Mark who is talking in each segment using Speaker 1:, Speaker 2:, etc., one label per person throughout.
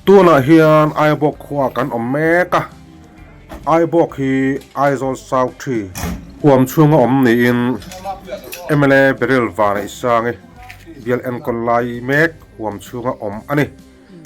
Speaker 1: tua na hian ai bok khwa kan om meka ai bok hi aizol sau thi huam chunga om ni in MLA beril van isangi bial en kon lai mek huam chunga om ani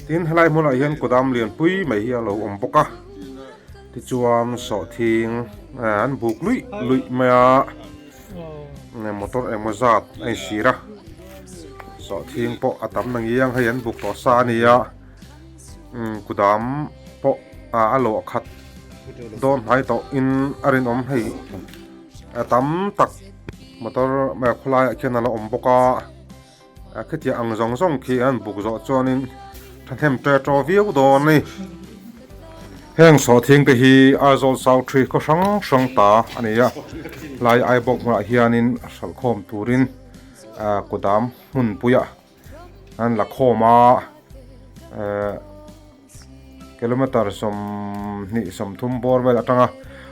Speaker 1: tin helai mona hian kodam lian pui mai hi lo om boka ti chuan so thing an buk lui maya ne motor emozat ai sira so thing po atam nangiang hian buk to sa nia kudam po alo khat don hai to in arin om hei atam tak motor ma khulai khen ala om boka khati ang zong zong khi an buk zo chonin thanem tre tro view don ni heng so thing te hi azol sau tri ko sang ta ania lai ai bok ma hianin sal khom turin kudam hun puya an la khoma kilometer som ni som thum bor vel atanga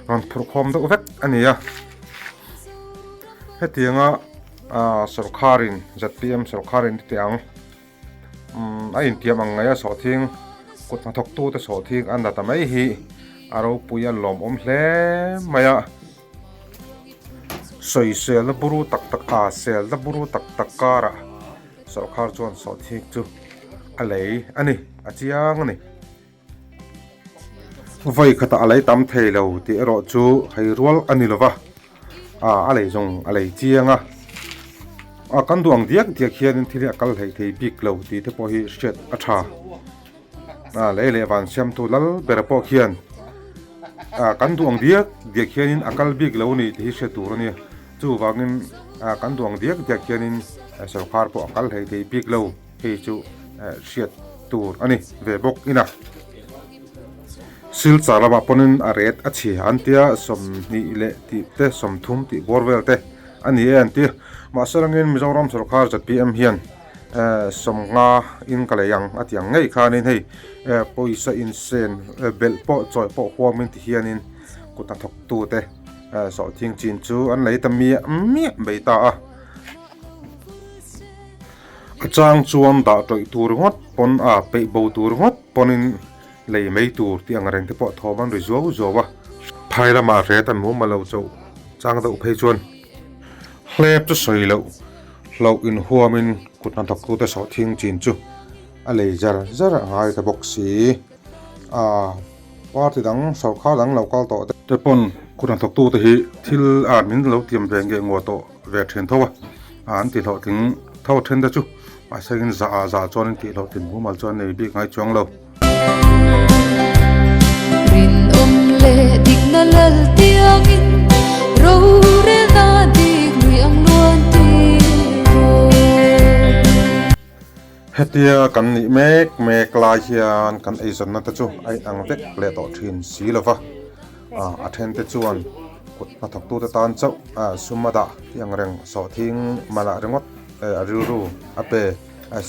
Speaker 1: ran phur khom do vek ania hetianga Sawrkarin ZPM Sawrkarin tiang ai tiam angaya so thing kut na thok tu te so thing an da tamai hi aro puya lom om hle maya soi sel la buru tak a sel la buru tak kara Sawrkar chuan so thing chu alei ani achiang ani vai khata alai tam theilo ti ro chu hei rual ani lova alei jong alei chianga kan duang diak hian thili akal hei thei bik lo ti te po hi shet atha le van siam tu lal berapo hian kan duang diak hian akal bik lo ni ti shet tur ni chu wangin kan duang diak hian Sawrkar po akal hei thei bik lo hei chu shet tur ani ve bok ina sil charaba ponin aret achi antia som ni le ti te som thum ti borvel te ani anti masarangin Mizoram Sawrkar ZPM hian som nga in kalayang atiang ngei khanin hei poisa in sen bel po choi po huamin ti hianin kuta thok tu te so thing chin chu an lei tammi mi beita achang chuan da toi tur ngot pon pe bo tur ngot ponin lei mei tur ti angreng te po thoman ri zowa phaira ma re tan mu malo chau chang da uphei chuan hlep chu soi lo in huamin kutna thok tu te so thing chin chu a lei jar ngai ta box si party dang Sawrkar dang local to te pon kutna thok tu te hi thil min lo tiam ve nge ngo to ve then thowa an ti lo ting tho then da chu ma sagin za chon ti lo tin mu mal chon nei bi ngai chuang lo
Speaker 2: rin om le dik na lal tiangin ro re na dik lui ang luan ti
Speaker 1: hetia kan ni mek lai hian kan ei zon na ta chu ai ang vek le to thin si lova athen te chuan kut na thok tu te tan chau sumada tiang reng so thing mala rengot ariru ape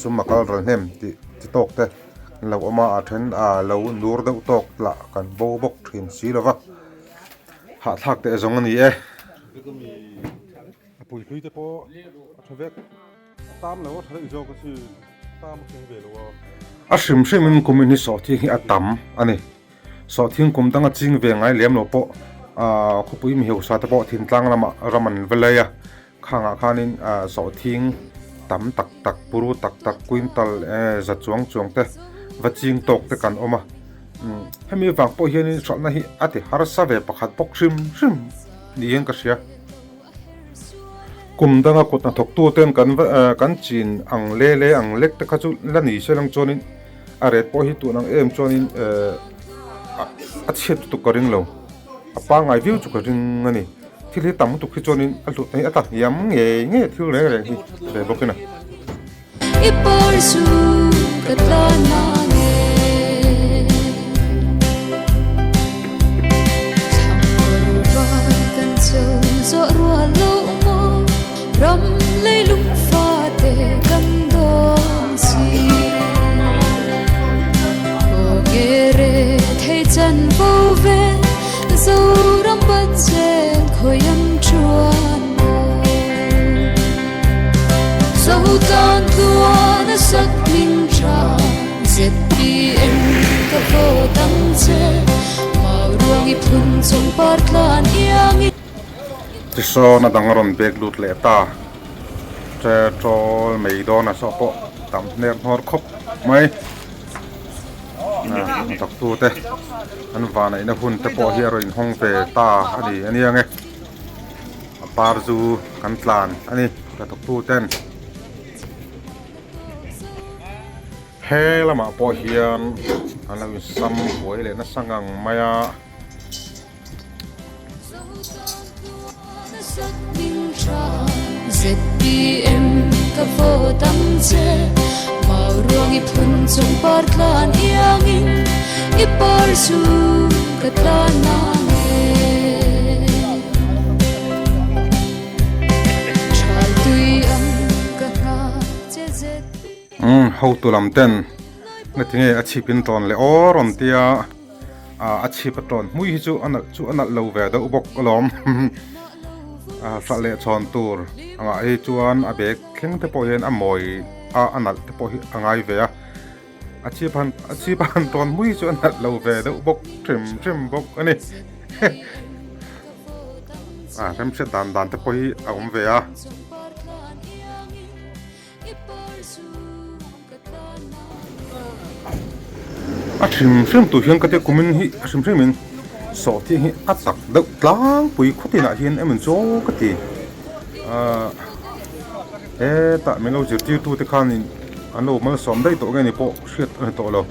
Speaker 1: summa kal ran hem ti tok te lo oma athen lo nur de tok la kan bo bok thin si lova ha thak te zong ani pui pui te po athavek tam lo thari jo ko si sim min kumini so thing atam ani so thing kum tanga ching ve ngai lem lo po khupui mi heu sa ta po thin tlang lama raman velaya khanga khanin so thing tam tak puru tak quintal za chuang te waching tok te kan oma hemi wang po hian na hi ati har sa ve pakhat pok sim nieng ka sia kum danga kutna thok tu ten kan chin ang le ang lek te khachu lani selang chonin aret po hi tu nang em chonin a chet tu karing lo apa ngai view chu karing ani thili tam tu khi chonin alu nei ata yam nge thil le hi le bokina
Speaker 2: ipor su katlana nge chamor kan zo ro lo ram lei lung fa te kan dong si o gere thei chan bo ve zo ram ba chen khoyam chuan zo tan tuan sak min cha ze phun chung par tlan yang
Speaker 1: ti so na dangaron bek lut le ta che trol mei do na so po tam ner hor khop mai na tak tu te an va na ina hun te po hi ro in hong pe ta ani ange par zu kan tlan ani ta tak tu ten he lama po hian an lo sam hoi le na sangang maya
Speaker 2: ZPM ka vo tam che mau ruang I phun chung par tlan yang in I par su ka tlan na nge chal tui am ka na che ZPM
Speaker 1: how to lam ten na tinge a chipin ton le oron tia a chip ton mui hi chu an lo ve da ubok lom sa le chon tur anga ei chuan a bek thleng te po hian a moi a anal te po hi angai ve a chipan ton mui chu an lo ve da ubok trim bok ani rem se dan te po hi a ve a trim tu hian ka te kumin hi a trim in so ti hi a tak deuh tlang pui khutina hian emin chaw ka ti ta melo zirti tu te khan in an lo mal som dai to nge ni po shit to lo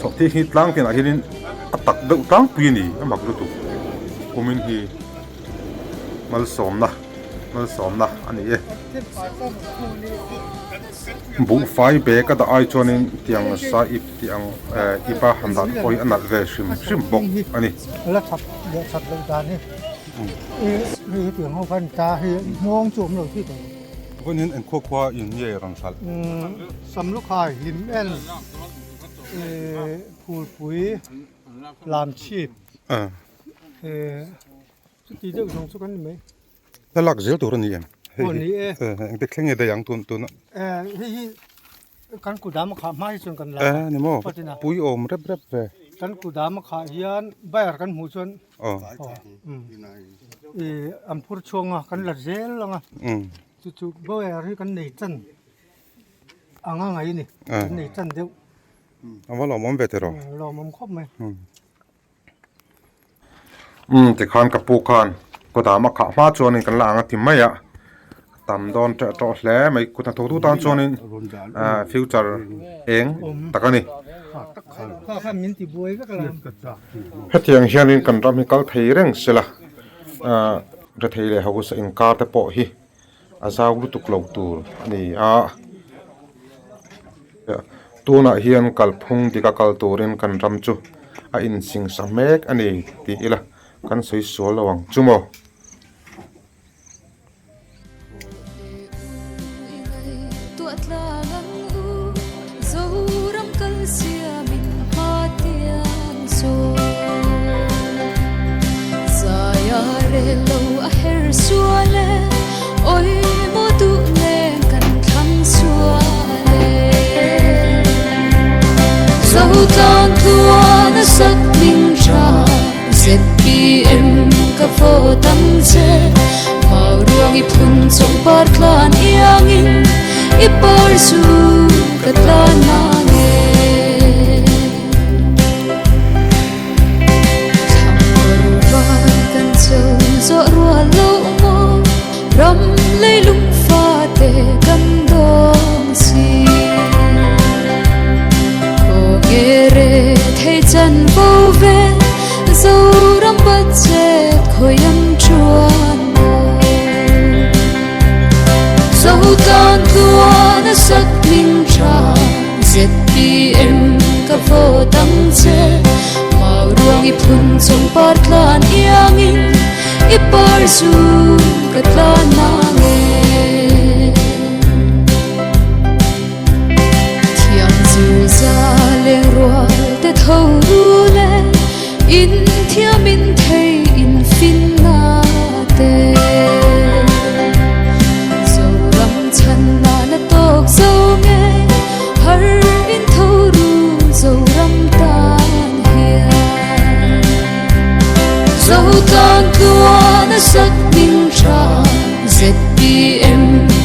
Speaker 1: so ti hi tlang tin a hian a tak deuh tlang pui ni a mak lu tu kumin hi mal som na ani e bu fai be ka da ai chonin tiang sa ip tiang ipa handan koi anal ve shim bok ani
Speaker 3: la chat le dan ni ri tiang ho fan ta hi mong chum lo ti to
Speaker 1: kon hin en khwa in ye ran sal
Speaker 3: sam lu khai lim en phul pui lam chip ti de jong su kan me
Speaker 1: la lak zel to ran yem
Speaker 3: ni
Speaker 1: de klenge de yang tun
Speaker 3: hi kan ku dam kha mai chun kan la
Speaker 1: ni mo pui om rep ve
Speaker 3: kan ku dam kha hian bayar kan mu chun am phur chonga kan la zel langa chu bayar hi kan nei chan anga ngai ni nei chan deu
Speaker 1: amalo mom ve te ro
Speaker 3: lo mom khop me
Speaker 1: te khan ka pu khan ko dama kha ma chonin kan la anga ti maya tam don to hle mai ku ta thodu tan chonin future eng takani
Speaker 3: kha min ti boi ka kala
Speaker 1: hetiang hianin kan ram hi kal thei reng sela ra thei le hagus in ka te po hi azau lu tuk lo tur ani tuna hian kalphung dika kal turin kan ram chu a in sing samek ani ti ila kan soi sual lawang chumo
Speaker 2: hlenlo a her suale oi mo tu le kan thang suale zo tan tuan sak ning cha ZPM ka vo tam che mau ruang I phun chung par tlan yang in I par su ka tlan na nge zo rua lo mo ram lei lung fa te kan dong si ko gere thei chan vo ve zo ram ba che khoyam chuan zo tan tuan sak ning cha ZPM ka vo tam che mau ruang I phun chung par tlan yang in I par su ka tlan na nge thiam zu za leng rual te tho ru le in thiam in thei in fin na te zo ram chan na na tok zo nge har in tho ru zo ram tan hian sắc minh tràng ZPM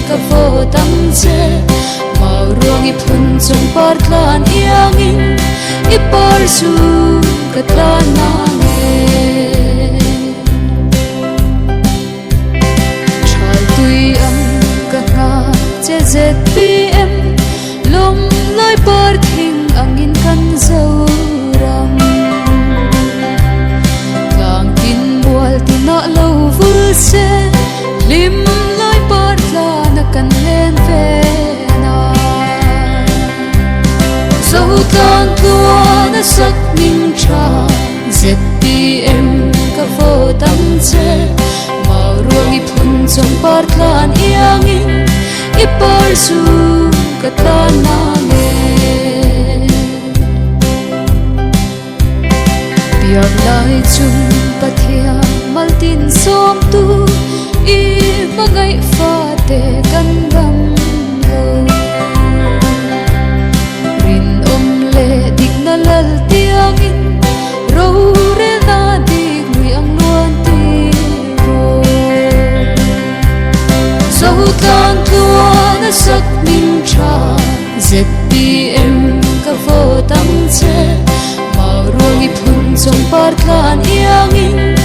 Speaker 2: ka vô tăng che màu ruộng i phun trong bát lan iangin i par su ka tlan nange chal thutiam ka nga che ZPM lom lai par thing angin kan zo ram tlang tin bual tin na lo vul se lim lai par la na kan len ve na zo tan tua na sak ning cha ZPM ka vô tăng che màu ruộng i phun trong par lan iangin i par su ka tlan nange biak lai chung pathia mal tin som tu i mangai fa te kan ram lo rin om le dik na lal tiangin ro re na dik lui ang luan ti ro zo tan tua na sak min cha ZPM ka vô tăng che màu ruộng i phun trong par lan iangin